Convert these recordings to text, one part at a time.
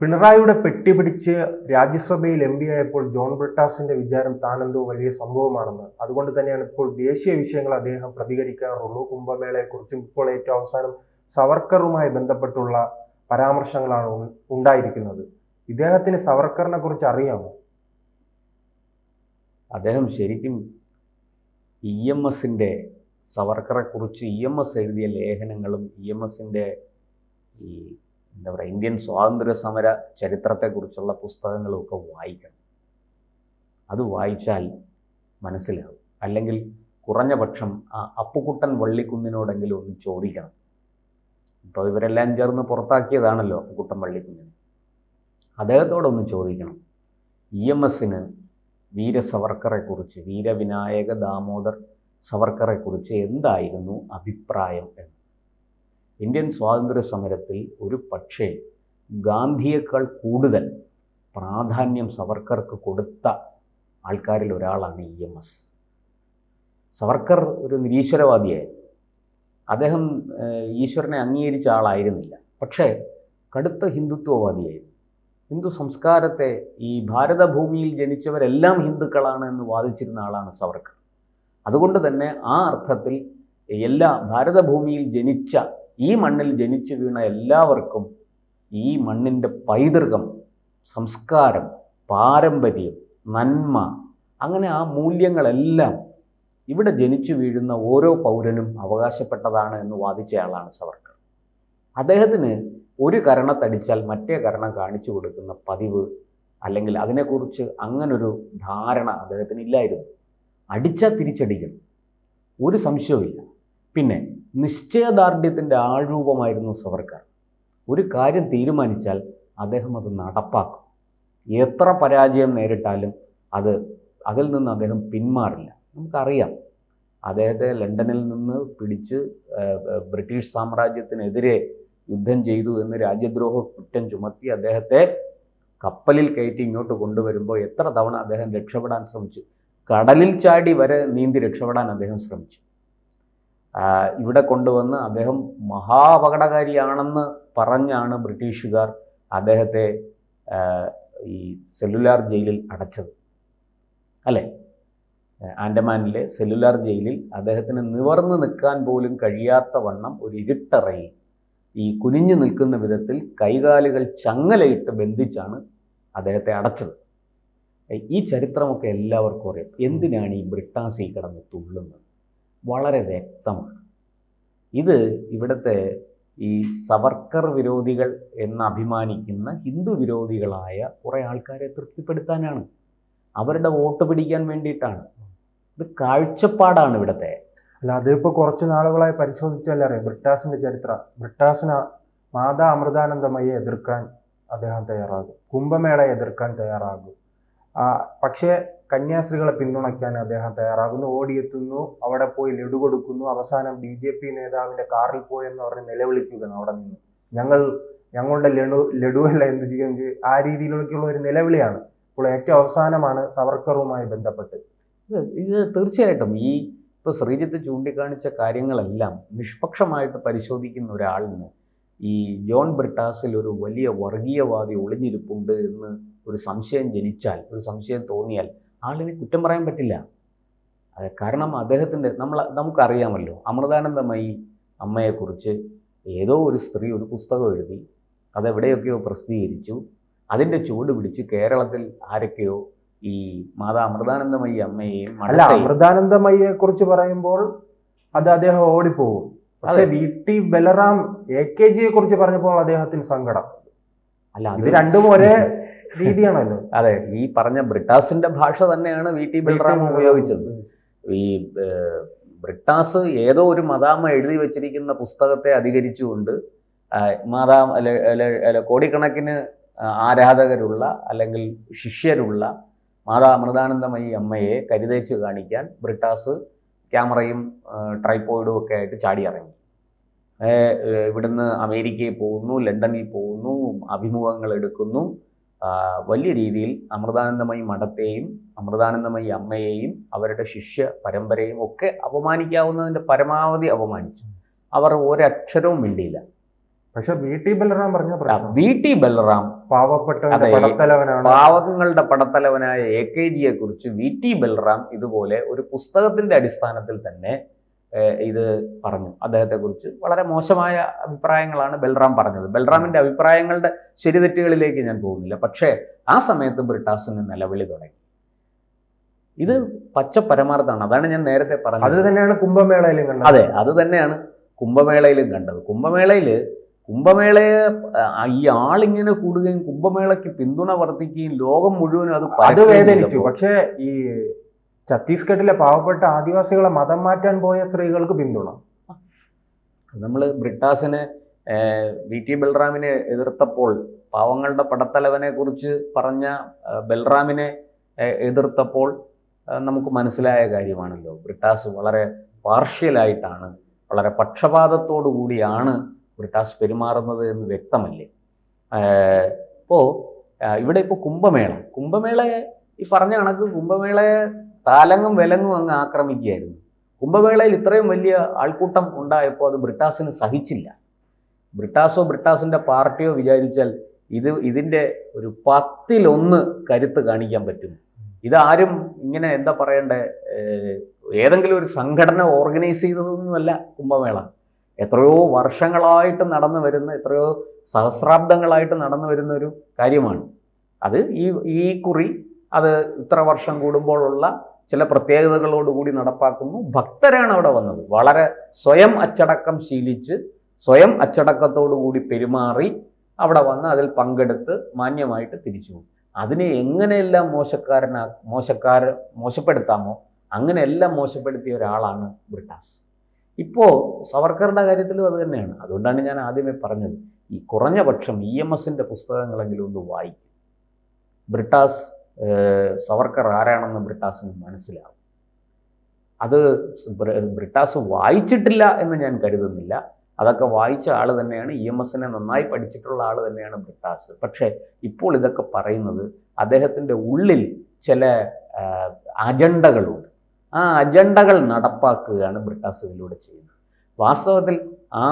പിണറായിയുടെ പെട്ടി പിടിച്ച് രാജ്യസഭയിൽ എം പി ആയപ്പോൾ ജോൺ ബ്രിട്ടാസിന്റെ വിചാരം താനെന്തോ വലിയ സംഭവമാണെന്ന്. അതുകൊണ്ട് തന്നെയാണ് ഇപ്പോൾ ദേശീയ വിഷയങ്ങൾ അദ്ദേഹം പ്രതികരിക്കാറുള്ളൂ. കുംഭമേളയെക്കുറിച്ചും ഇപ്പോൾ ഏറ്റവും അവസാനം സവർക്കറുമായി ബന്ധപ്പെട്ടുള്ള പരാമർശങ്ങളാണ് ഉണ്ടായിരിക്കുന്നത്. ഇദ്ദേഹത്തിന് സവർക്കറിനെ കുറിച്ച് അറിയാമോ? അദ്ദേഹം ശരിക്കും EMSന്റെ സവർക്കറെ കുറിച്ച് EMS എഴുതിയ ലേഖനങ്ങളും EMSന്റെ ഈ എന്താ പറയുക ഇന്ത്യൻ സ്വാതന്ത്ര്യ സമര ചരിത്രത്തെക്കുറിച്ചുള്ള പുസ്തകങ്ങളുമൊക്കെ വായിക്കണം. അത് വായിച്ചാൽ മനസ്സിലാവും. അല്ലെങ്കിൽ കുറഞ്ഞ പക്ഷം ആ അപ്പുക്കുട്ടൻ വള്ളിക്കുന്നിനോടെങ്കിലും ഒന്ന് ചോദിക്കണം. ഇപ്പോൾ ഇവരെല്ലാം ചേർന്ന് പുറത്താക്കിയതാണല്ലോ അപ്പുക്കുട്ടൻ വള്ളിക്കുന്നിന്. അദ്ദേഹത്തോടൊന്ന് ചോദിക്കണം, EMSന് വീര സവർക്കറെക്കുറിച്ച്, വീരവിനായക ദാമോദർ സവർക്കറെക്കുറിച്ച് എന്തായിരുന്നു അഭിപ്രായം എന്ന്. ഇന്ത്യൻ സ്വാതന്ത്ര്യ സമരത്തിൽ ഒരു പക്ഷേ ഗാന്ധിയേക്കാൾ കൂടുതൽ പ്രാധാന്യം സവർക്കർക്ക് കൊടുത്ത ആൾക്കാരിൽ ഒരാളാണ് EMS. സവർക്കർ ഒരു നിരീശ്വരവാദിയായിരുന്നു. അദ്ദേഹം ഈശ്വരനെ അംഗീകരിച്ച ആളായിരുന്നില്ല. പക്ഷേ കടുത്ത ഹിന്ദുത്വവാദിയായിരുന്നു. ഹിന്ദു സംസ്കാരത്തെ, ഈ ഭാരതഭൂമിയിൽ ജനിച്ചവരെല്ലാം ഹിന്ദുക്കളാണ് എന്ന് വാദിച്ചിരുന്ന ആളാണ് സവർക്കർ. അതുകൊണ്ട് തന്നെ ആ അർത്ഥത്തിൽ എല്ലാ ഭാരതഭൂമിയിൽ ജനിച്ച, ഈ മണ്ണിൽ ജനിച്ചു വീണ എല്ലാവർക്കും ഈ മണ്ണിൻ്റെ പൈതൃകം, സംസ്കാരം, പാരമ്പര്യം, നന്മ, അങ്ങനെ ആ മൂല്യങ്ങളെല്ലാം ഇവിടെ ജനിച്ചു വീഴുന്ന ഓരോ പൗരനും അവകാശപ്പെട്ടതാണ് എന്ന് വാദിച്ചയാളാണ് സവർക്കർ. അദ്ദേഹത്തിന് ഒരു കരണത്തടിച്ചാൽ മറ്റേ കരണം കാണിച്ചു കൊടുക്കുന്ന പതിവ്, അല്ലെങ്കിൽ അതിനെക്കുറിച്ച് അങ്ങനൊരു ധാരണ അദ്ദേഹത്തിന് ഇല്ലായിരുന്നു. അടിച്ചാൽ തിരിച്ചടിക്കണം, ഒരു സംശയവുമില്ല. പിന്നെ നിശ്ചയദാർഢ്യത്തിൻ്റെ ആൾരൂപമായിരുന്നു സവർക്കർ. ഒരു കാര്യം തീരുമാനിച്ചാൽ അദ്ദേഹം അത് നടപ്പാക്കും. എത്ര പരാജയം നേരിട്ടാലും അതിൽ നിന്ന് അദ്ദേഹം പിന്മാറില്ല. നമുക്കറിയാം, അദ്ദേഹത്തെ ലണ്ടനിൽ നിന്ന് പിടിച്ച് ബ്രിട്ടീഷ് സാമ്രാജ്യത്തിനെതിരെ യുദ്ധം ചെയ്തു എന്ന് രാജ്യദ്രോഹ കുറ്റം ചുമത്തി അദ്ദേഹത്തെ കപ്പലിൽ കയറ്റി ഇങ്ങോട്ട് കൊണ്ടുവരുമ്പോൾ എത്ര തവണ അദ്ദേഹം രക്ഷപ്പെടാൻ ശ്രമിച്ചു. കടലിൽ ചാടി വരെ നീന്തി രക്ഷപ്പെടാൻ അദ്ദേഹം ശ്രമിച്ചു. ഇവിടെ കൊണ്ടുവന്ന് അദ്ദേഹം മഹാപകടകാരിയാണെന്ന് പറഞ്ഞാണ് ബ്രിട്ടീഷുകാർ അദ്ദേഹത്തെ ഈ സെല്ലുലാർ ജയിലിൽ അടച്ചത്, അല്ലേ? ആൻഡമാനിലെ സെല്ലുലാർ ജയിലിൽ അദ്ദേഹത്തിന് നിവർന്നു നിൽക്കാൻ പോലും കഴിയാത്ത വണ്ണം ഒരു ഇരുട്ടറയിൽ ഈ കുനിഞ്ഞു നിൽക്കുന്ന വിധത്തിൽ കൈകാലുകൾ ചങ്ങലയിട്ട് ബന്ധിച്ചാണ് അദ്ദേഹത്തെ അടച്ചത്. ഈ ചരിത്രമൊക്കെ എല്ലാവർക്കും അറിയാം. എന്തിനാണ് ഈ ബ്രിട്ടാസി കിടന്ന് തുള്ളുന്നത്? വളരെ വ്യക്തമാണ്. ഇത് ഇവിടുത്തെ ഈ സവർക്കർ വിരോധികൾ എന്ന് അഭിമാനിക്കുന്ന ഹിന്ദു വിരോധികളായ കുറേ ആൾക്കാരെ തൃപ്തിപ്പെടുത്താനാണ്, അവരുടെ വോട്ട് പിടിക്കാൻ വേണ്ടിയിട്ടാണ്. ഇത് കാഴ്ചപ്പാടാണ് ഇവിടുത്തെ. അല്ല, അതിപ്പോൾ കുറച്ച് നാളുകളായി പരിശോധിച്ചാലേ അറിയാം ബ്രിട്ടാസിന്റെ ചരിത്രം. ബ്രിട്ടാസിന് മാതാ അമൃതാനന്ദമയെ എതിർക്കാൻ അദ്ദേഹം തയ്യാറാകും, കുംഭമേളയെ എതിർക്കാൻ തയ്യാറാകും. പക്ഷേ കന്യാസ്ത്രീകളെ പിന്തുണയ്ക്കാൻ അദ്ദേഹം തയ്യാറാകുന്നു, ഓടിയെത്തുന്നു, അവിടെ പോയി ലഡു കൊടുക്കുന്നു. അവസാനം BJP നേതാവിന്റെ കാറിൽ പോയെന്ന് പറഞ്ഞ് നിലവിളിക്കുകയാണ് അവിടെ നിന്ന്. ഞങ്ങളുടെ ലഡുവല്ല എന്ത് ചെയ്യുന്നത്, ആ രീതിയിലേക്കുള്ള ഒരു നിലവിളിയാണ്. ഇപ്പോൾ ഏറ്റവും അവസാനമാണ് സവർക്കറുമായി ബന്ധപ്പെട്ട്. ഇത് തീർച്ചയായിട്ടും ഇപ്പോൾ ശ്രീജിത്ത് ചൂണ്ടിക്കാണിച്ച കാര്യങ്ങളെല്ലാം നിഷ്പക്ഷമായിട്ട് പരിശോധിക്കുന്ന ഒരാളിന് ഈ ജോൺ ബ്രിട്ടാസിൽ ഒരു വലിയ വർഗീയവാദി ഒളിഞ്ഞിരിപ്പുണ്ട് എന്ന് ഒരു സംശയം ജനിച്ചാൽ, ഒരു സംശയം തോന്നിയാൽ ആളിനെ കുറ്റം പറയാൻ പറ്റില്ല. കാരണം അദ്ദേഹത്തിൻ്റെ നമുക്കറിയാമല്ലോ, അമൃതാനന്ദമയി അമ്മയെക്കുറിച്ച് ഏതോ ഒരു സ്ത്രീ ഒരു പുസ്തകം എഴുതി, അതെവിടെയൊക്കെയോ പ്രസിദ്ധീകരിച്ചു. അതിൻ്റെ ചുവട് പിടിച്ച് കേരളത്തിൽ ആരൊക്കെയോ ഈ മാതാ അമൃതാനന്ദമയി അമ്മയെയും, അല്ല, അമൃതാനന്ദമയിയെ കുറിച്ച് പറയുമ്പോൾ അത് അദ്ദേഹം ഓടിപ്പോകും. പക്ഷെ VT ബലറാം AKGയെ കുറിച്ച് പറഞ്ഞപ്പോൾ അദ്ദേഹത്തിന് സങ്കടം. അല്ല, ഇത് രണ്ടും ഒരേ രീതിയാണല്ലോ. അതെ, ഈ പറഞ്ഞ ബ്രിട്ടാസിന്റെ ഭാഷ തന്നെയാണ് VT ബലറാം ഉപയോഗിച്ചത്. ഈ ബ്രിട്ടാസ് ഏതോ ഒരു മദാമ്മ എഴുതി വെച്ചിരിക്കുന്ന പുസ്തകത്തെ അധികരിച്ചുകൊണ്ട് കോടിക്കണക്കിന് ആരാധകരുള്ള അല്ലെങ്കിൽ ശിഷ്യരുള്ള മാതാ അമൃതാനന്ദമയി അമ്മയെ കരുതേച്ച് കാണിക്കാൻ ബ്രിട്ടാസ് ക്യാമറയും ട്രൈപോയിഡും ഒക്കെ ആയിട്ട് ചാടി ഇറങ്ങി. ഇവിടുന്ന് അമേരിക്കയിൽ പോകുന്നു, ലണ്ടനിൽ പോകുന്നു, അഭിമുഖങ്ങൾ എടുക്കുന്നു. വലിയ രീതിയിൽ അമൃതാനന്ദമയി മഠത്തെയും അമൃതാനന്ദമയി അമ്മയെയും അവരുടെ ശിഷ്യ പരമ്പരയും ഒക്കെ അപമാനിക്കാവുന്നതിൻ്റെ പരമാവധി അപമാനിച്ചു. അവർ ഒരക്ഷരവും മിണ്ടിയില്ല. പക്ഷെ VT ബലറാം പറഞ്ഞ പ്രശ്നം VT ബലറാം പാവപ്പെട്ടവന്റെ അതെ, പടത്തലവനാണ്. പാവങ്ങളുടെ പടത്തലവനായ AKGയെ കുറിച്ച് VT ബലറാം ഇതുപോലെ ഒരു പുസ്തകത്തിന്റെ അടിസ്ഥാനത്തിൽ തന്നെ ഇത് പറഞ്ഞു. അദ്ദേഹത്തെക്കുറിച്ച് വളരെ മോശമായ അഭിപ്രായങ്ങളാണ് ബൽറാം പറഞ്ഞത്. ബൽറാമിന്റെ അഭിപ്രായങ്ങളുടെ ശരിതെറ്റുകളിലേക്ക് ഞാൻ പോകുന്നില്ല. പക്ഷേ ആ സമയത്ത് ബ്രിട്ടാസിന് നിലവിളി തുടങ്ങി. ഇത് പച്ച പരമാർത്ഥമാണ്. അതാണ് ഞാൻ നേരത്തെ പറഞ്ഞത്. അത് തന്നെയാണ് കുംഭമേളയിലും കണ്ടത്. അതെ, അത് തന്നെയാണ് കുംഭമേളയിലും കണ്ടത്. കുംഭമേളയെ ഈ ആളിങ്ങനെ കൂടുകയും കുംഭമേളയ്ക്ക് പിന്തുണ വർദ്ധിക്കുകയും ലോകം മുഴുവനും അത് വേദനിച്ചു. പക്ഷേ ഈ ഛത്തീസ്ഗഡിലെ പാവപ്പെട്ട ആദിവാസികളെ മതം മാറ്റാൻ പോയ സ്ത്രീകൾക്ക് പിന്തുണ. നമ്മൾ ബ്രിട്ടാസിനെ VT ബൽറാമിനെ എതിർത്തപ്പോൾ, പാവങ്ങളുടെ പടത്തലവനെ കുറിച്ച് പറഞ്ഞ ബൽറാമിനെ എതിർത്തപ്പോൾ നമുക്ക് മനസ്സിലായ കാര്യമാണല്ലോ. ബ്രിട്ടാസ് വളരെ പാർഷ്യലായിട്ടാണ്, വളരെ പക്ഷപാതത്തോടു കൂടിയാണ് ബ്രിട്ടാസ് പെരുമാറുന്നത് എന്ന് വ്യക്തമല്ലേ. ഇപ്പോൾ ഇവിടെ ഇപ്പോൾ കുംഭമേളയെ ഈ പറഞ്ഞ കണക്ക് കുംഭമേളയെ താലങ്ങും വിലങ്ങും അങ്ങ് ആക്രമിക്കുകയായിരുന്നു. കുംഭമേളയിൽ ഇത്രയും വലിയ ആൾക്കൂട്ടം ഉണ്ടായപ്പോൾ അത് ബ്രിട്ടാസിന് സഹിച്ചില്ല. ബ്രിട്ടാസോ ബ്രിട്ടാസിൻ്റെ പാർട്ടിയോ വിചാരിച്ചാൽ ഇതിൻ്റെ ഒരു 10-1 കരുത്ത് കാണിക്കാൻ പറ്റും. ഇതാരും ഇങ്ങനെ എന്താ പറയണ്ടേ, ഏതെങ്കിലും ഒരു സംഘടന ഓർഗനൈസ് ചെയ്തതൊന്നുമല്ല കുംഭമേള. എത്രയോ വർഷങ്ങളായിട്ട് നടന്നു വരുന്ന, എത്രയോ സഹസ്രാബ്ദങ്ങളായിട്ട് നടന്നു വരുന്ന ഒരു കാര്യമാണ്. അത് ഈ കുറി അത് ഇത്ര വർഷം കൂടുമ്പോഴുള്ള ചില പ്രത്യേകതകളോടുകൂടി നടപ്പാക്കുന്നു. ഭക്തരാണ് അവിടെ വന്നത്. വളരെ സ്വയം അച്ചടക്കം ശീലിച്ച്, സ്വയം അച്ചടക്കത്തോടു കൂടി പെരുമാറി അവിടെ വന്ന് അതിൽ പങ്കെടുത്ത് മാന്യമായിട്ട് തിരിച്ചു പോകും. അതിനെ എങ്ങനെയെല്ലാം മോശപ്പെടുത്താമോ അങ്ങനെയെല്ലാം മോശപ്പെടുത്തിയ ഒരാളാണ് ബ്രിട്ടാസ്. ഇപ്പോൾ സവർക്കറുടെ കാര്യത്തിലും അത് തന്നെയാണ്. അതുകൊണ്ടാണ് ഞാൻ ആദ്യമേ പറഞ്ഞത്, ഈ കുറഞ്ഞ പക്ഷം EMSന്റെ പുസ്തകങ്ങളെങ്കിലും ഒന്ന് വായിക്കും. ബ്രിട്ടാസ് സവർക്കർ ആരാണെന്ന് ബ്രിട്ടാസിന് മനസ്സിലാവും. അത് ബ്രിട്ടാസ് വായിച്ചിട്ടില്ല എന്ന് ഞാൻ കരുതുന്നില്ല. അതൊക്കെ വായിച്ച ആൾ തന്നെയാണ്, EMSനെ നന്നായി പഠിച്ചിട്ടുള്ള ആൾ തന്നെയാണ് ബ്രിട്ടാസ്. പക്ഷേ ഇപ്പോൾ ഇതൊക്കെ പറയുന്നത് അദ്ദേഹത്തിൻ്റെ ഉള്ളിൽ ചില അജണ്ടകളുണ്ട്. ആ അജണ്ടകൾ നടപ്പാക്കുകയാണ് ബ്രിട്ടാസ് ഇതിലൂടെ ചെയ്യുന്നത്. വാസ്തവത്തിൽ ആ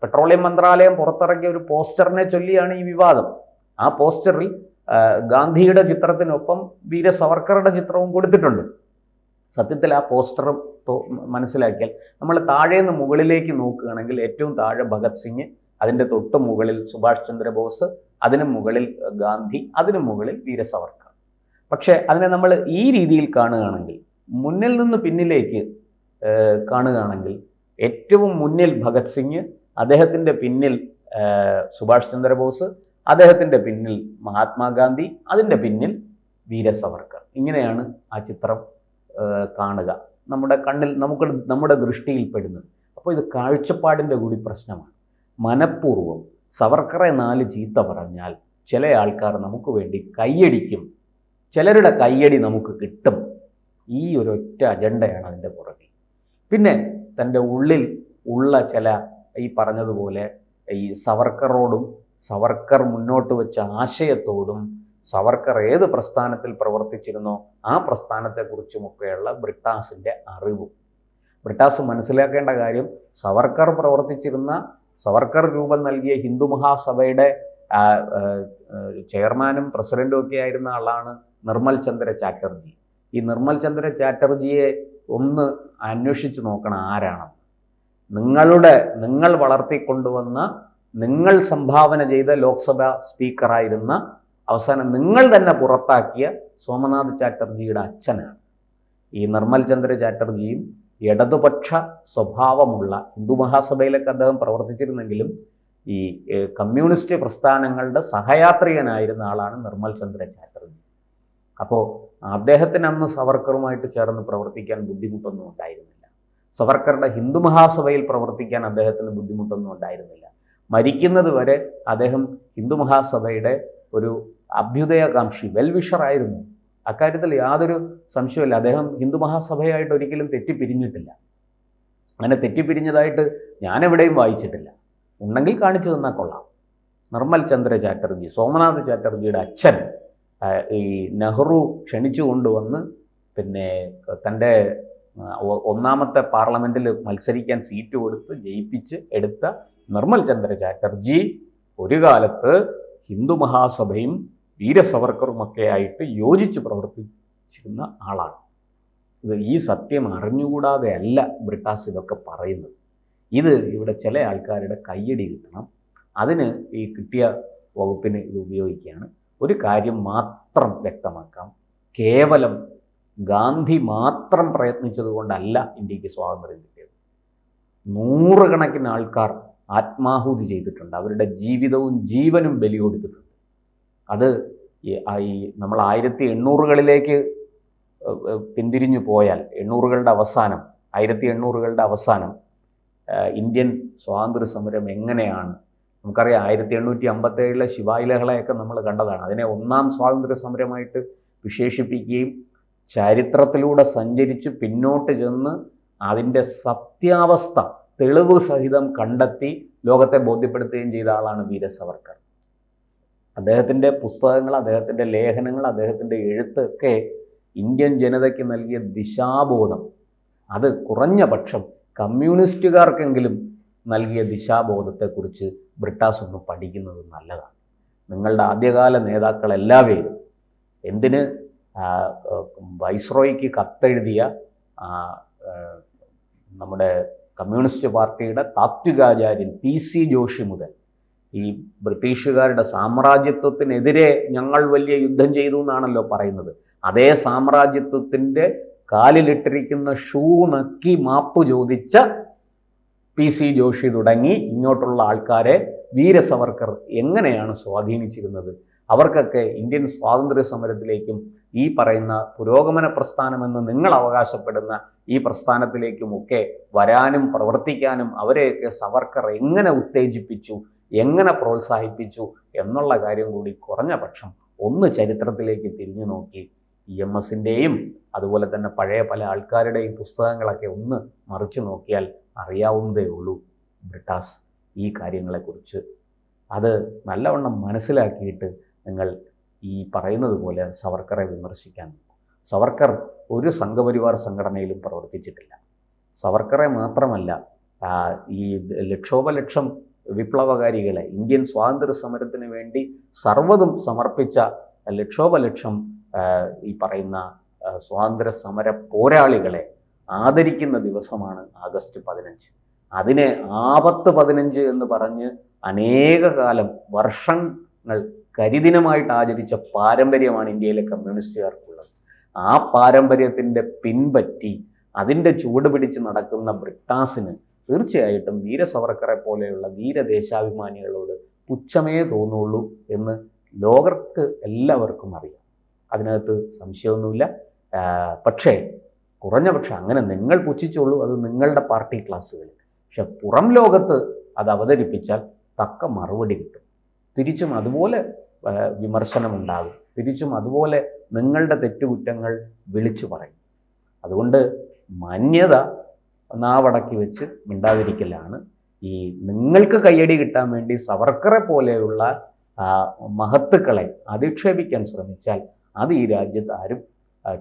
പെട്രോളിയം മന്ത്രാലയം പുറത്തിറക്കിയ ഒരു പോസ്റ്ററിനെ ചൊല്ലിയാണ് ഈ വിവാദം. ആ പോസ്റ്ററിൽ ഗാന്ധിയുടെ ചിത്രത്തിനൊപ്പം വീര സവർക്കറുടെ ചിത്രവും കൊടുത്തിട്ടുണ്ട്. സത്യത്തിൽ ആ പോസ്റ്റർ മനസ്സിലാക്കിയാൽ നമ്മൾ താഴേന്ന് മുകളിലേക്ക് നോക്കുകയാണെങ്കിൽ ഏറ്റവും താഴെ ഭഗത് സിംഗ്, അതിൻ്റെ തൊട്ട് മുകളിൽ സുഭാഷ് ചന്ദ്രബോസ്, അതിനു മുകളിൽ ഗാന്ധി, അതിനു മുകളിൽ വീര സവർക്കർ. പക്ഷേ അതിനെ നമ്മൾ ഈ രീതിയിൽ കാണുകയാണെങ്കിൽ, മുന്നിൽ നിന്ന് പിന്നിലേക്ക് കാണുകയാണെങ്കിൽ ഏറ്റവും മുന്നിൽ ഭഗത് സിംഗ്, അദ്ദേഹത്തിൻ്റെ പിന്നിൽ സുഭാഷ് ചന്ദ്രബോസ്, അദ്ദേഹത്തിൻ്റെ പിന്നിൽ മഹാത്മാഗാന്ധി, അതിൻ്റെ പിന്നിൽ വീര സവർക്കർ. ഇങ്ങനെയാണ് ആ ചിത്രം കാണുക, നമ്മുടെ കണ്ണിൽ നമ്മുടെ ദൃഷ്ടിയിൽപ്പെടുന്നത്. അപ്പോൾ ഇത് കാഴ്ചപ്പാടിൻ്റെ കൂടി പ്രശ്നമാണ്. മനഃപൂർവ്വം സവർക്കറെ 4 ചീത്ത പറഞ്ഞാൽ ചില ആൾക്കാർ നമുക്ക് വേണ്ടി കയ്യടിക്കും, ചിലരുടെ കയ്യടി നമുക്ക് കിട്ടും. ഈ ഒരൊറ്റ അജണ്ടയാണ് അതിൻ്റെ പുറകിൽ. പിന്നെ തൻ്റെ ഉള്ളിൽ ഉള്ള ചില ഈ പറഞ്ഞതുപോലെ ഈ സവർക്കറോടും സവർക്കർ മുന്നോട്ട് വെച്ച ആശയത്തോടും സവർക്കർ ഏത് പ്രസ്ഥാനത്തിൽ പ്രവർത്തിച്ചിരുന്നോ ആ പ്രസ്ഥാനത്തെക്കുറിച്ചുമൊക്കെയുള്ള ബ്രിട്ടാസിൻ്റെ അറിവും. ബ്രിട്ടാസ് മനസ്സിലാക്കേണ്ട കാര്യം, സവർക്കർ രൂപം നൽകിയ ഹിന്ദു മഹാസഭയുടെ ചെയർമാനും പ്രസിഡന്റും ഒക്കെ ആയിരുന്ന ആളാണ് നിർമ്മൽ ചന്ദ്ര ചാറ്റർജി. ഈ നിർമ്മൽ ചന്ദ്ര ചാറ്റർജിയെ ഒന്ന് അന്വേഷിച്ച് നോക്കണം ആരാണ്. നിങ്ങൾ വളർത്തിക്കൊണ്ടുവന്ന, നിങ്ങൾ സംഭാവന ചെയ്ത ലോക്സഭ സ്പീക്കറായിരുന്ന, അവസാനം നിങ്ങൾ തന്നെ പുറത്താക്കിയ സോമനാഥ് ചാറ്റർജിയുടെ അച്ഛനാണ്. ഈ നിർമ്മൽ ചന്ദ്ര ചാറ്റർജിയും ഇടതുപക്ഷ സ്വഭാവമുള്ള, ഹിന്ദു മഹാസഭയിലൊക്കെ അദ്ദേഹം പ്രവർത്തിച്ചിരുന്നെങ്കിലും ഈ കമ്മ്യൂണിസ്റ്റ് പ്രസ്ഥാനങ്ങളുടെ സഹയാത്രികനായിരുന്ന ആളാണ് നിർമ്മൽ ചന്ദ്ര ചാറ്റർജി. അപ്പോൾ അദ്ദേഹത്തിന് അന്ന് സവർക്കറുമായിട്ട് ചേർന്ന് പ്രവർത്തിക്കാൻ ബുദ്ധിമുട്ടൊന്നും ഉണ്ടായിരുന്നില്ല. സവർക്കറുടെ ഹിന്ദു മഹാസഭയിൽ പ്രവർത്തിക്കാൻ അദ്ദേഹത്തിന് ബുദ്ധിമുട്ടൊന്നും ഉണ്ടായിരുന്നില്ല. മരിക്കുന്നത് വരെ അദ്ദേഹം ഹിന്ദു മഹാസഭയുടെ ഒരു അഭ്യുദയകാംക്ഷി, വെൽവിഷറായിരുന്നു. അക്കാര്യത്തിൽ യാതൊരു സംശയമില്ല. അദ്ദേഹം ഹിന്ദു മഹാസഭയായിട്ട് ഒരിക്കലും തെറ്റിപ്പിരിഞ്ഞിട്ടില്ല. അങ്ങനെ തെറ്റിപ്പിരിഞ്ഞതായിട്ട് ഞാനെവിടെയും വായിച്ചിട്ടില്ല. ഉണ്ടെങ്കിൽ കാണിച്ചു തന്നാൽ കൊള്ളാം. നിർമ്മൽ ചന്ദ്ര ചാറ്റർജി, സോമനാഥ് ചാറ്റർജിയുടെ അച്ഛൻ, ഈ നെഹ്റു ക്ഷണിച്ചു കൊണ്ടുവന്ന് പിന്നെ തൻ്റെ 1ാമത്തെ പാർലമെൻറ്റിൽ മത്സരിക്കാൻ സീറ്റ് കൊടുത്ത് ജയിപ്പിച്ച് എടുത്ത നിർമ്മൽ ചന്ദ്ര ചാറ്റർജി ഒരു കാലത്ത് ഹിന്ദു മഹാസഭയും വീര സവർക്കറുമൊക്കെ ആയിട്ട് യോജിച്ച് പ്രവർത്തിച്ചിരുന്ന ആളാണ്. ഈ സത്യം അറിഞ്ഞുകൂടാതെ അല്ല ബ്രിട്ടാസ് ഇതൊക്കെ പറയുന്നത്. ഇത് ഇവിടെ ചില ആൾക്കാരുടെ കയ്യടി കിട്ടണം, അതിന് ഈ കിട്ടിയ വകുപ്പിന് ഇത് ഉപയോഗിക്കുകയാണ്. ഒരു കാര്യം മാത്രം വ്യക്തമാക്കാം, കേവലം ഗാന്ധി മാത്രം പ്രയത്നിച്ചതുകൊണ്ടല്ല ഇന്ത്യക്ക് സ്വാതന്ത്ര്യം കിട്ടിയത്. നൂറുകണക്കിന് ആൾക്കാർ ആത്മാഹുതി ചെയ്തിട്ടുണ്ട്, അവരുടെ ജീവിതവും ജീവനും ബലി കൊടുത്തിട്ടുണ്ട്. അത് ഈ നമ്മൾ 1800കളിലേക്ക് പിന്തിരിഞ്ഞു പോയാൽ 1800കളുടെ അവസാനം ഇന്ത്യൻ സ്വാതന്ത്ര്യ സമരം എങ്ങനെയാണ് നമുക്കറിയാം. 1857 ശിവായി ലഹളയൊക്കെ നമ്മൾ കണ്ടതാണ്. അതിനെ ഒന്നാം സ്വാതന്ത്ര്യ സമരമായിട്ട് വിശേഷിപ്പിക്കുകയും ചരിത്രത്തിലൂടെ സഞ്ചരിച്ച് പിന്നോട്ട് ചെന്ന് അതിൻ്റെ സത്യാവസ്ഥ തെളിവ് സഹിതം കണ്ടെത്തി ലോകത്തെ ബോധ്യപ്പെടുത്തുകയും ചെയ്ത ആളാണ് വീര സവർക്കർ. അദ്ദേഹത്തിൻ്റെ പുസ്തകങ്ങൾ, അദ്ദേഹത്തിൻ്റെ ലേഖനങ്ങൾ, അദ്ദേഹത്തിൻ്റെ എഴുത്തൊക്കെ ഇന്ത്യൻ ജനതയ്ക്ക് നൽകിയ ദിശാബോധം, അത് കുറഞ്ഞ പക്ഷം കമ്മ്യൂണിസ്റ്റുകാർക്കെങ്കിലും നൽകിയ ദിശാബോധത്തെക്കുറിച്ച് ബ്രിട്ടാസ് ഒന്ന് പഠിക്കുന്നത് നല്ലതാണ്. നിങ്ങളുടെ ആദ്യകാല നേതാക്കളെല്ലാവരും എന്തിന് വൈസ്രോയ്ക്ക് കത്തെഴുതിയ നമ്മുടെ കമ്മ്യൂണിസ്റ്റ് പാർട്ടിയുടെ താത്വികാചാര്യൻ PC ജോഷി മുതൽ ഈ ബ്രിട്ടീഷുകാരുടെ സാമ്രാജ്യത്വത്തിനെതിരെ ഞങ്ങൾ വലിയ യുദ്ധം ചെയ്തു എന്നാണല്ലോ പറയുന്നത്. അതേ സാമ്രാജ്യത്വത്തിൻ്റെ കാലിലിട്ടിരിക്കുന്ന ഷൂ നക്കി മാപ്പ് ചോദിച്ച PC ജോഷി തുടങ്ങി ഇങ്ങോട്ടുള്ള ആൾക്കാരെ വീര സവർക്കർ എങ്ങനെയാണ് സ്വാധീനിച്ചിരുന്നത്, അവർക്കൊക്കെ ഇന്ത്യൻ സ്വാതന്ത്ര്യ സമരത്തിലേക്കും ഈ പറയുന്ന പുരോഗമന പ്രസ്ഥാനമെന്ന് നിങ്ങൾ അവകാശപ്പെടുന്ന ഈ പ്രസ്ഥാനത്തിലേക്കുമൊക്കെ വരാനും പ്രവർത്തിക്കാനും അവരെയൊക്കെ സവർക്കർ എങ്ങനെ ഉത്തേജിപ്പിച്ചു, എങ്ങനെ പ്രോത്സാഹിപ്പിച്ചു എന്നുള്ള കാര്യം കൂടി കുറഞ്ഞ പക്ഷം ഒന്ന് ചരിത്രത്തിലേക്ക് തിരിഞ്ഞു നോക്കി EMSൻ്റെയും അതുപോലെ തന്നെ പഴയ പല ആൾക്കാരുടെയും പുസ്തകങ്ങളൊക്കെ ഒന്ന് മറിച്ചു നോക്കിയാൽ അറിയാവുന്നതേ ഉള്ളൂ ബ്രിട്ടാസ് ഈ കാര്യങ്ങളെക്കുറിച്ച്. അത് നല്ലവണ്ണം മനസ്സിലാക്കിയിട്ട് നിങ്ങൾ ഈ പറയുന്നത് പോലെ സവർക്കറെ വിമർശിക്കാൻ. സവർക്കർ ഒരു സംഘപരിവാർ സംഘടനയിലും പ്രവർത്തിച്ചിട്ടില്ല. സവർക്കറെ മാത്രമല്ല, ഈ ലക്ഷോപലക്ഷം വിപ്ലവകാരികളെ, ഇന്ത്യൻ സ്വാതന്ത്ര്യ സമരത്തിന് വേണ്ടി സർവ്വതും സമർപ്പിച്ച ലക്ഷോപലക്ഷം ഈ പറയുന്ന സ്വാതന്ത്ര്യ സമര പോരാളികളെ ആദരിക്കുന്ന ദിവസമാണ് ആഗസ്റ്റ് 15. അതിനെ ആപത്ത് 15 എന്ന് പറഞ്ഞ് അനേക കാലം വർഷങ്ങൾ കരിദിനമായിട്ട് ആചരിച്ച പാരമ്പര്യമാണ് ഇന്ത്യയിലെ കമ്മ്യൂണിസ്റ്റുകാർക്കുള്ളത്. ആ പാരമ്പര്യത്തിൻ്റെ പിൻപറ്റി അതിൻ്റെ ചുവട് പിടിച്ച് നടക്കുന്ന ബ്രിട്ടാസിന് തീർച്ചയായിട്ടും വീര സവർക്കറെ പോലെയുള്ള ധീരദേശാഭിമാനികളോട് പുച്ഛമേ തോന്നുള്ളൂ എന്ന് ലോകർക്ക് എല്ലാവർക്കും അറിയാം. അതിനകത്ത് സംശയമൊന്നുമില്ല. പക്ഷേ കുറഞ്ഞ പക്ഷം അങ്ങനെ നിങ്ങൾ പുച്ഛിച്ചോളൂ, അത് നിങ്ങളുടെ പാർട്ടി ക്ലാസ്സുകളിൽ. പക്ഷെ പുറം ലോകത്ത് അത് അവതരിപ്പിച്ചാൽ തക്ക മറുപടി കിട്ടും. തിരിച്ചും അതുപോലെ വിമർശനമുണ്ടാകും, തിരിച്ചും അതുപോലെ നിങ്ങളുടെ തെറ്റുകുറ്റങ്ങൾ വിളിച്ചു പറയും. അതുകൊണ്ട് മാന്യത നാവടക്കി വെച്ച് മിണ്ടാതിരിക്കലാണ്. ഈ നിങ്ങൾക്ക് കയ്യടി കിട്ടാൻ വേണ്ടി സവർക്കറെ പോലെയുള്ള മഹത്തുക്കളെ അധിക്ഷേപിക്കാൻ ശ്രമിച്ചാൽ അത് ഈ രാജ്യത്ത് ആരും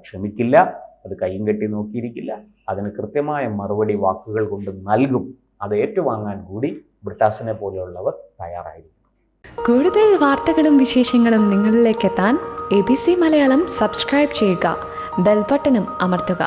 ക്ഷമിക്കില്ല, അത് കയ്യും കെട്ടി നോക്കിയിരിക്കില്ല. അതിന് കൃത്യമായ മറുപടി വാക്കുകൾ കൊണ്ട് നൽകും. അത് ഏറ്റുവാങ്ങാൻ കൂടി ബ്രിട്ടാസിനെ പോലെയുള്ളവർ തയ്യാറായിരിക്കും. കൂടുതൽ വാർത്തകളും വിശേഷങ്ങളും നിങ്ങളിലേക്ക് എത്താൻ ABC മലയാളം സബ്സ്ക്രൈബ് ചെയ്യുക, ബെൽ ബട്ടണും അമർത്തുക.